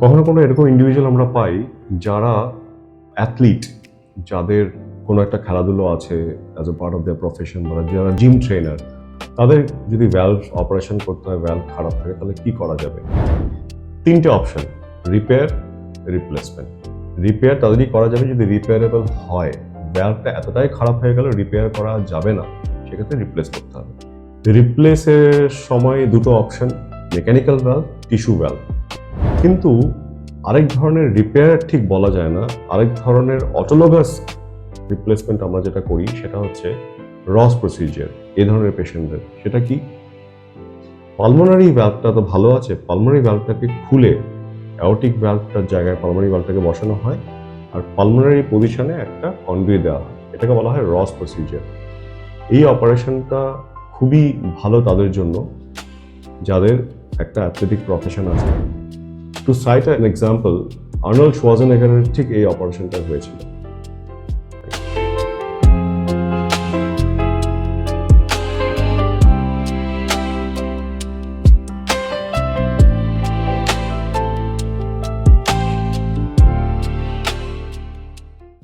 কখনো কোনো এরকম ইন্ডিভিজুয়াল আমরা পাই যারা অ্যাথলিট, যাদের কোনো একটা খেলাধুলো আছে as a part of their profession, বা যারা জিম ট্রেনার, তাদের যদি ভ্যালভ অপারেশন করতে হয়, ভ্যালভ খারাপ থাকে, তাহলে কি করা যাবে? তিনটে অপশন: রিপেয়ার, রিপ্লেসমেন্ট। রিপেয়ার তাদেরই করা যাবে যদি রিপেয়ারেবল হয়। ভ্যালভটা এতটাই খারাপ হয়ে গেল রিপেয়ার করা যাবে না, সেক্ষেত্রে রিপ্লেস করতে হবে। রিপ্লেসের সময় দুটো option: mechanical valve, tissue valve. কিন্তু আরেক ধরনের রিপেয়ার ঠিক বলা যায় না, আরেক ধরনের অটোলোগাস রিপ্লেসমেন্ট আমরা যেটা করি সেটা হচ্ছে রস প্রসিজার এই ধরনের পেশেন্টদের। সেটা কি? পালমোনারি ভ্যালভটা তো ভালো আছে, পালমোনারি ভ্যালভটাকে খুলে অ্যাওর্টিক ভ্যালভটার জায়গায় পালমোনারি ভ্যালভটাকে বসানো হয়, আর পালমোনারি পজিশনে একটা কন্ডুইট দেওয়া হয়। এটাকে বলা হয় রস প্রসিজার। এই অপারেশনটা খুবই ভালো তাদের জন্য যাদের একটা অ্যাথলেটিক প্রফেশন আছে। To cite an example, Arnold শোয়ার্জেনেগারের ঠিক এই অপারেশনটা হয়েছিল।